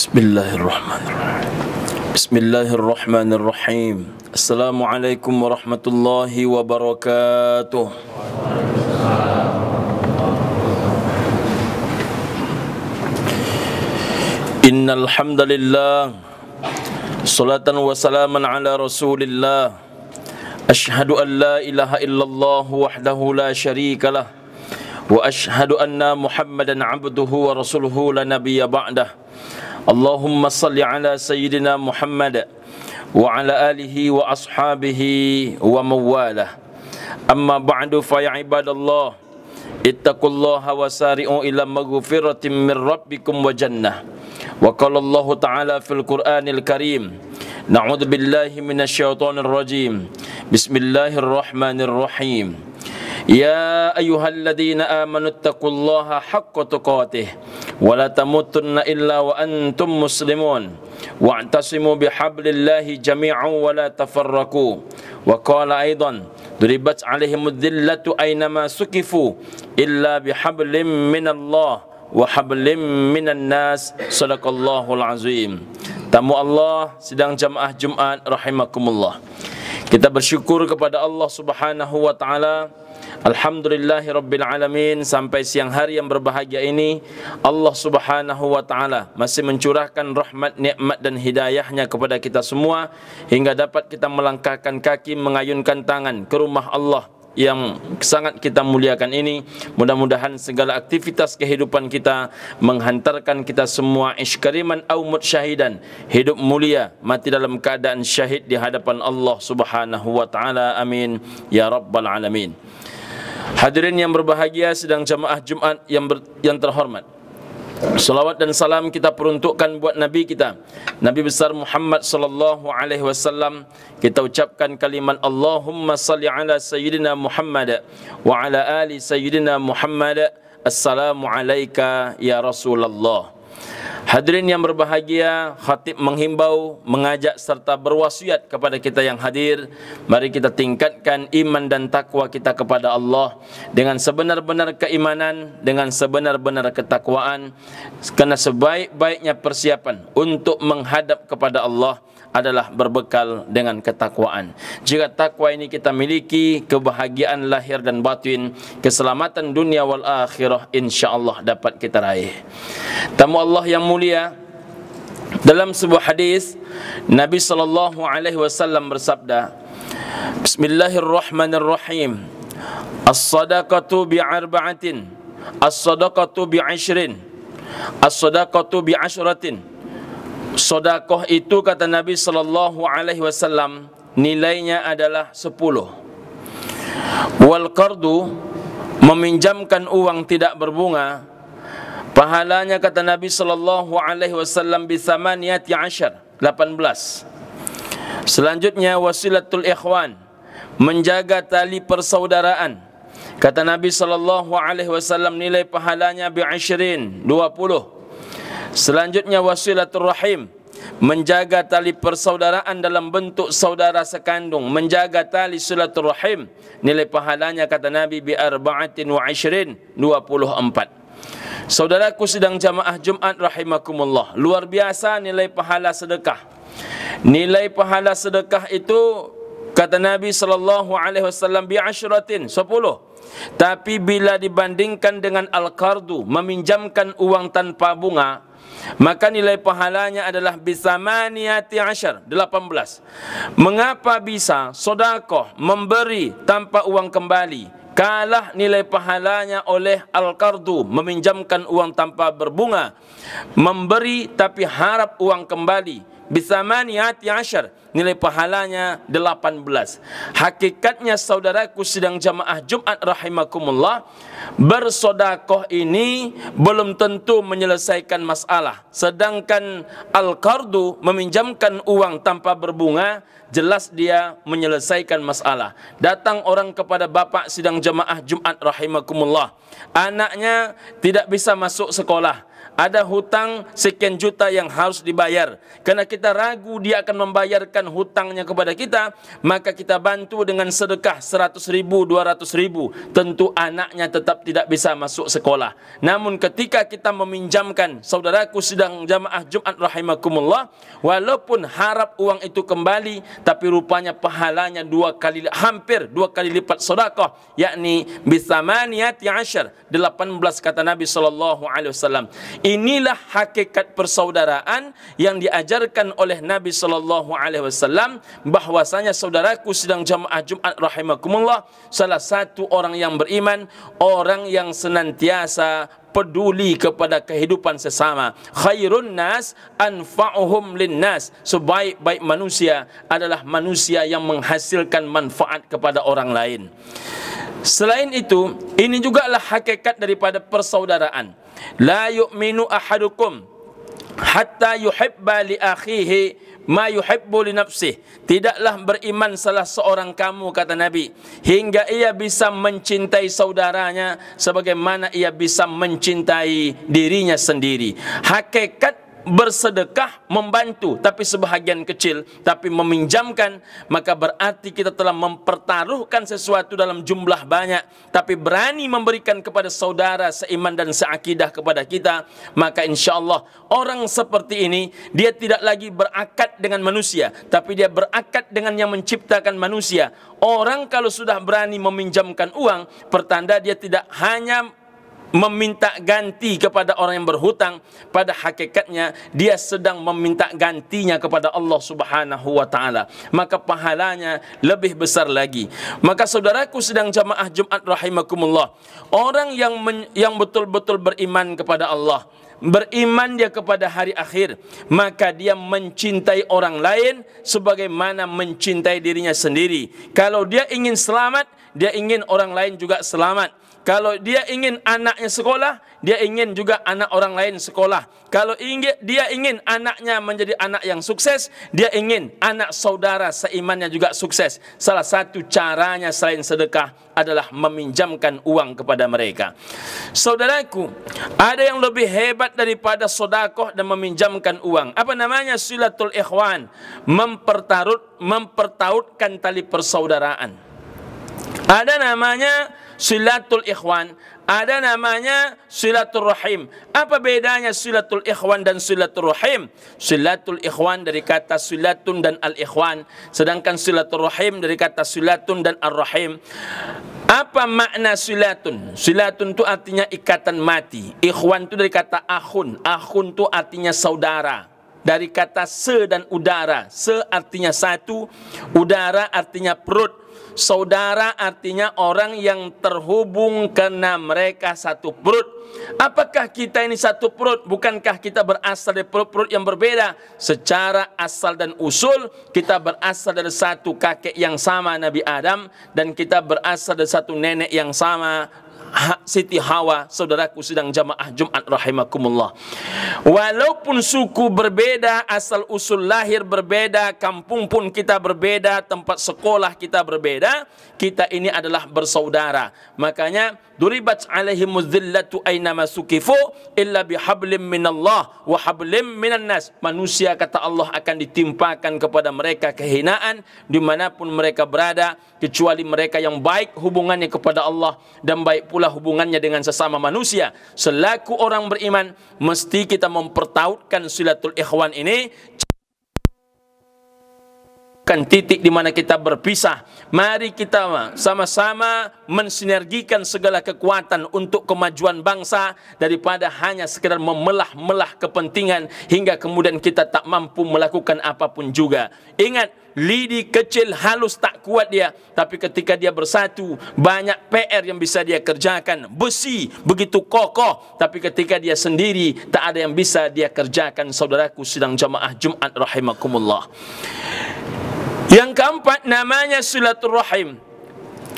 Bismillahirrahmanirrahim. Bismillahirrahmanirrahim. Assalamualaikum warahmatullahi wabarakatuh. Innal hamdalillah, salatan wa salaman ala Rasulillah. Asyhadu an la ilaha illallah wahdahu la syarikalah wa asyhadu anna Muhammadan abduhu wa rasuluhu la nabiyya ba'dah. Allahumma salli ala Sayyidina Muhammad wa ala alihi wa ashabihi wa mawalah. Amma ba'du fa ya ibadallah, ittaqullaha wa sari'u ila maghfiratin min rabbikum wa jannah. Wa qala Allah ta'ala fil Qur'anil Karim, na'udzu billahi minasyaitonir rajim. Bismillahirrahmanirrahim. Ya ayyuhalladzina amanu taqullaha haqqa tuqatih wa la tamutunna illa wa antum muslimun wa'tasimu bihablillahi jami'an wa la tafarraqu. Wa qala aidan duribat 'alaihimudz dhillatu aynama sukifu illa bihablim minallah wa hablim minan nas. Shadaqallahul azim. Tamu Allah sidang jamaah Jumat rahimakumullah. Kita bersyukur kepada Allah Subhanahu wa taala. Alhamdulillahi Rabbil Alamin. Sampai siang hari yang berbahagia ini, Allah Subhanahu wa ta'ala masih mencurahkan rahmat, nikmat dan hidayahnya kepada kita semua, hingga dapat kita melangkahkan kaki, mengayunkan tangan ke rumah Allah yang sangat kita muliakan ini. Mudah-mudahan segala aktivitas kehidupan kita menghantarkan kita semua isykariman au mutsyahidan, hidup mulia, mati dalam keadaan syahid di hadapan Allah Subhanahu wa ta'ala. Amin ya rabbal alamin. Hadirin yang berbahagia, sedang jamaah Jumat yang terhormat, salawat dan salam kita peruntukkan buat Nabi kita, Nabi besar Muhammad sallallahu alaihi wasallam. Kita ucapkan kalimat Allahumma salli ala Sayyidina Muhammad wa ala ali Sayyidina Muhammad. Assalamu alayka ya Rasulullah. Hadirin yang berbahagia, khatib menghimbau, mengajak serta berwasiat kepada kita yang hadir, mari kita tingkatkan iman dan takwa kita kepada Allah dengan sebenar-benar keimanan, dengan sebenar-benar ketakwaan. Karena sebaik-baiknya persiapan untuk menghadap kepada Allah adalah berbekal dengan ketakwaan. Jika takwa ini kita miliki, kebahagiaan lahir dan batin, keselamatan dunia wal akhirah insyaallah dapat kita raih. Tamu Allah yang mulia, dalam sebuah hadis Nabi sallallahu alaihi wasallam bersabda, Bismillahirrahmanirrahim. As-sadaqatu bi'arba'atin, as-sadaqatu bi'ashrin, as-sadaqatu bi'ashratin. Sedekah itu, kata Nabi sallallahu alaihi wasallam, nilainya adalah 10. Wal qardu, meminjamkan uang tidak berbunga, pahalanya, kata Nabi sallallahu alaihi wasallam, bisamaniyati asyar, 18. Selanjutnya wasilatul ikhwan, menjaga tali persaudaraan, kata Nabi sallallahu alaihi wasallam, nilai pahalanya bi'ashrin, 20. Selanjutnya wasilatul rahim, menjaga tali persaudaraan dalam bentuk saudara sekandung, menjaga tali silaturahim, nilai pahalanya, kata Nabi, bi'arba'atin wa 'ashrin, 24. Saudaraku sidang jamaah Jumat rahimakumullah, luar biasa nilai pahala sedekah. Nilai pahala sedekah itu, kata Nabi sallallahu alaihi wasallam, bi'ashratin, 10. Tapi bila dibandingkan dengan al-qardu, meminjamkan uang tanpa bunga, maka nilai pahalanya adalah bisamaniyati asyar, 18. Mengapa bisa sedekah memberi tanpa uang kembali kalah nilai pahalanya oleh al-qardu, meminjamkan uang tanpa berbunga, memberi tapi harap uang kembali, bisamaniyati asyar, nilai pahalanya 18. Hakikatnya saudaraku sidang jamaah Jumat rahimakumullah, bersedekah ini belum tentu menyelesaikan masalah. Sedangkan al-qardu, meminjamkan uang tanpa berbunga, jelas dia menyelesaikan masalah. Datang orang kepada bapak sidang jamaah Jumat rahimakumullah, anaknya tidak bisa masuk sekolah, ada hutang sekian juta yang harus dibayar. Karena kita ragu dia akan membayarkan hutangnya kepada kita, maka kita bantu dengan sedekah 100.000, 200.000. Tentu anaknya tetap tidak bisa masuk sekolah. Namun ketika kita meminjamkan, saudaraku sedang jamaah Jumat rahimakumullah, walaupun harap uang itu kembali, tapi rupanya pahalanya hampir dua kali lipat sedekah, yakni bisamaniyati asyar, 18 kata Nabi SAW. Inilah hakikat persaudaraan yang diajarkan oleh Nabi SAW, bahwasanya saudaraku sedang jamaah Jumat rahimakumullah, salah satu orang yang beriman, orang yang senantiasa peduli kepada kehidupan sesama. Khairun nas anfa'uhum linnas. Sebaik-baik manusia adalah manusia yang menghasilkan manfaat kepada orang lain. Selain itu, ini juga adalah hakikat daripada persaudaraan. La yu'minu ahadukum hatta yuhibba li akhihi ma yuhibbu li nafsih. Tidaklah beriman salah seorang kamu, kata Nabi, hingga ia bisa mencintai saudaranya sebagaimana ia bisa mencintai dirinya sendiri. Hakikat bersedekah, membantu, tapi sebahagian kecil, tapi meminjamkan, maka berarti kita telah mempertaruhkan sesuatu dalam jumlah banyak, tapi berani memberikan kepada saudara seiman dan seakidah kepada kita, maka insya Allah orang seperti ini, dia tidak lagi berakad dengan manusia, tapi dia berakad dengan yang menciptakan manusia. Orang kalau sudah berani meminjamkan uang, pertanda dia tidak hanya meminta ganti kepada orang yang berhutang, pada hakikatnya dia sedang meminta gantinya kepada Allah Subhanahu wa taala, maka pahalanya lebih besar lagi. Maka saudaraku sedang jamaah Jumat rahimakumullah, orang yang betul-betul beriman kepada Allah, beriman dia kepada hari akhir, maka dia mencintai orang lain sebagaimana mencintai dirinya sendiri. Kalau dia ingin selamat, dia ingin orang lain juga selamat. Kalau dia ingin anaknya sekolah, dia ingin juga anak orang lain sekolah. Kalau dia ingin anaknya menjadi anak yang sukses, dia ingin anak saudara seimannya juga sukses. Salah satu caranya selain sedekah adalah meminjamkan uang kepada mereka. Saudaraku, ada yang lebih hebat daripada sedekah dan meminjamkan uang. Apa namanya? Silatul ikhwan, mempertautkan tali persaudaraan. Ada namanya silatul ikhwan, ada namanya silatul rahim. Apa bedanya silatul ikhwan dan silatul rahim? Silatul ikhwan dari kata silatun dan al-ikhwan, sedangkan silatul rahim dari kata silatun dan ar-rahim. Apa makna silatun? Silatun itu artinya ikatan mati. Ikhwan itu dari kata akhun. Akhun itu artinya saudara. Dari kata se dan udara. Se artinya satu, udara artinya perut. Saudara artinya orang yang terhubung karena mereka satu perut. Apakah kita ini satu perut? Bukankah kita berasal dari perut-perut yang berbeda? Secara asal dan usul kita berasal dari satu kakek yang sama, Nabi Adam, dan kita berasal dari satu nenek yang sama, Siti Hawa. Saudaraku sedang jamaah Jumat rahimakumullah, walaupun suku berbeda, asal usul lahir berbeda, kampung pun kita berbeda, tempat sekolah kita berbeda, kita ini adalah bersaudara. Makanya duribat alaihimuz zillatu aynama sukifu illa bihablim minallah wa hablim minan nas. Manusia, kata Allah, akan ditimpakan kepada mereka kehinaan dimanapun mereka berada, kecuali mereka yang baik hubungannya kepada Allah dan baik pula hubungannya dengan sesama manusia. Selaku orang beriman, mesti kita mempertautkan silatul ikhwan ini. Kan titik di mana kita berpisah. Mari kita sama-sama mensinergikan segala kekuatan untuk kemajuan bangsa, daripada hanya sekedar memelah-melah kepentingan hingga kemudian kita tak mampu melakukan apapun juga. Ingat, lidi kecil halus tak kuat dia, tapi ketika dia bersatu, banyak PR yang bisa dia kerjakan. Besi begitu kokoh, tapi ketika dia sendiri tak ada yang bisa dia kerjakan. Saudaraku sedang jamaah Jumat rahimakumullah. Yang keempat namanya silatul rahim.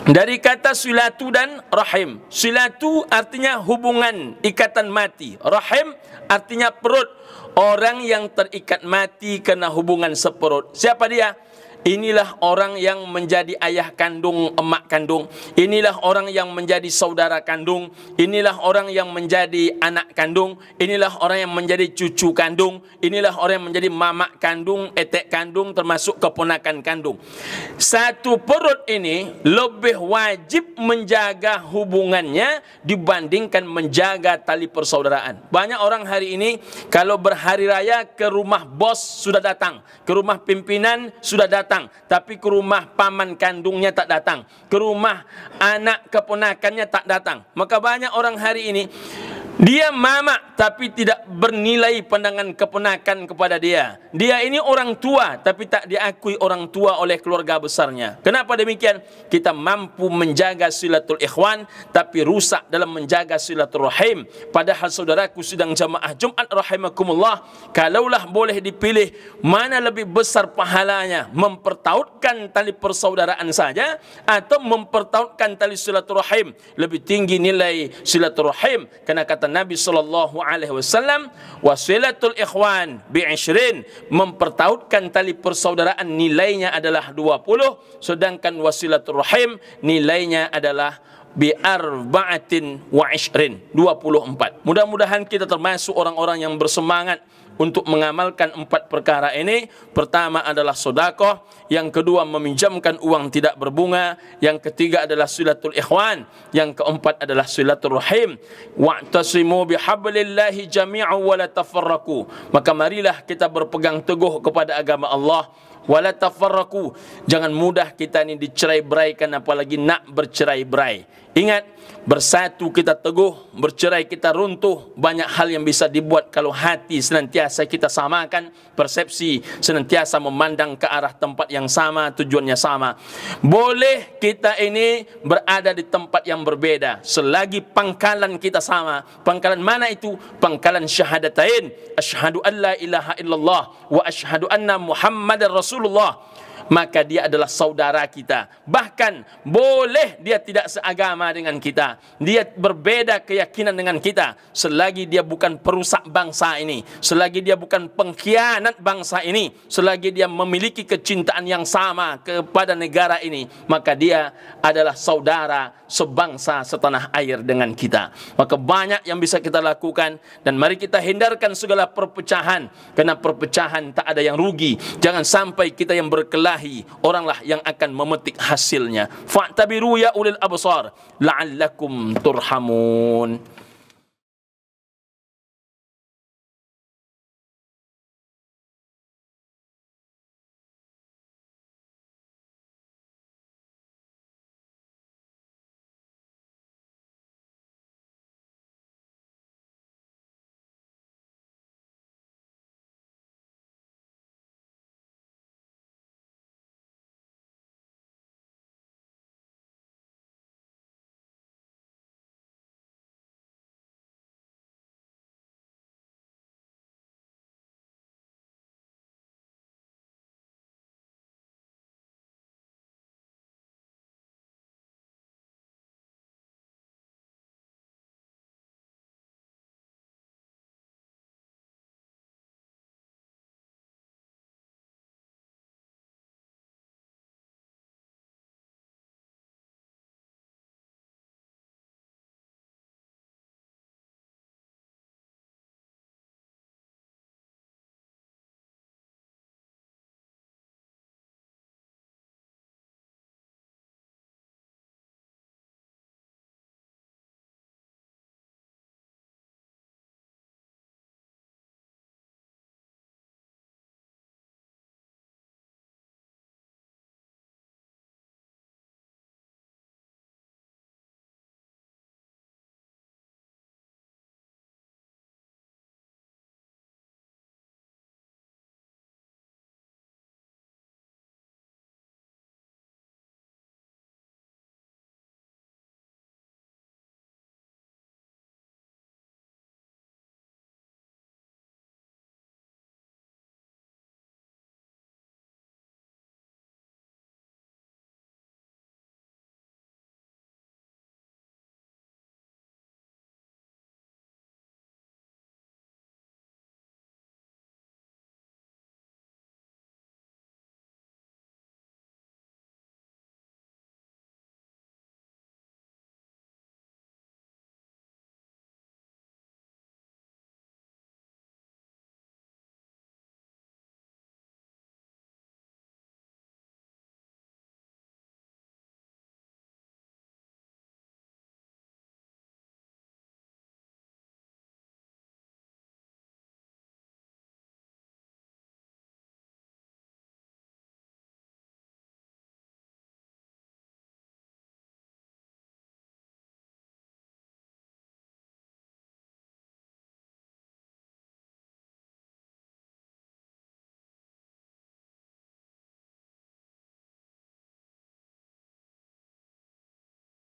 Dari kata silatu dan rahim. Silatu artinya hubungan, ikatan mati. Rahim artinya perut. Orang yang terikat mati karena hubungan seperut. Siapa dia? inilah orang yang menjadi ayah kandung, emak kandung. Inilah orang yang menjadi saudara kandung. Inilah orang yang menjadi anak kandung. Inilah orang yang menjadi cucu kandung. Inilah orang yang menjadi mamak kandung, etek kandung, termasuk keponakan kandung. Satu perut ini lebih wajib menjaga hubungannya dibandingkan menjaga tali persaudaraan. Banyak orang hari ini kalau berhari raya ke rumah bos sudah datang, ke rumah pimpinan sudah datang, tapi ke rumah paman kandungnya tak datang, ke rumah anak keponakannya tak datang. Maka banyak orang hari ini dia mamak tapi tidak bernilai pandangan keponakan kepada dia. Dia ini orang tua tapi tak diakui orang tua oleh keluarga besarnya. Kenapa demikian? Kita mampu menjaga silatul ikhwan tapi rusak dalam menjaga silatul rahim. Padahal saudaraku sidang jamaah Jumat rahimakumullah, kalaulah boleh dipilih mana lebih besar pahalanya, mempertautkan tali persaudaraan saja atau mempertautkan tali silatul rahim, lebih tinggi nilai silatul rahim. Karena kata Nabi sallallahu alaihi wasallam, wasilatul ikhwan bi'20, mempertautkan tali persaudaraan nilainya adalah 20, sedangkan wasilatul rahim nilainya adalah bi'24, 24. Mudah-mudahan kita termasuk orang-orang yang bersemangat untuk mengamalkan 4 perkara ini. Pertama adalah sedekah, yang kedua meminjamkan uang tidak berbunga, yang ketiga adalah silatul ikhwan, yang keempat adalah silatul rahim. Wa'tasimu bihablillahi jami'an wa la tafarraqu. Maka marilah kita berpegang teguh kepada agama Allah. Wala tafarraqu, jangan mudah kita ini dicerai-beraikan, apalagi nak bercerai-berai. Ingat, bersatu kita teguh, bercerai kita runtuh. Banyak hal yang bisa dibuat kalau hati senantiasa kita samakan, persepsi senantiasa memandang ke arah tempat yang sama, tujuannya sama. Boleh kita ini berada di tempat yang berbeda, selagi pangkalan kita sama. Pangkalan mana itu? Pangkalan syahadatain, asyhadu an la ilaha illallah wa asyhadu anna Muhammadar Rasulullah. Maka dia adalah saudara kita. Bahkan boleh dia tidak seagama dengan kita, dia berbeda keyakinan dengan kita, selagi dia bukan perusak bangsa ini, selagi dia bukan pengkhianat bangsa ini, selagi dia memiliki kecintaan yang sama kepada negara ini, maka dia adalah saudara sebangsa setanah air dengan kita. Maka banyak yang bisa kita lakukan, dan mari kita hindarkan segala perpecahan, karena perpecahan tak ada yang rugi. Jangan sampai kita yang berkelahi, oranglah yang akan memetik hasilnya. Fa'tabiru ya ulil absar la'allakum turhamun.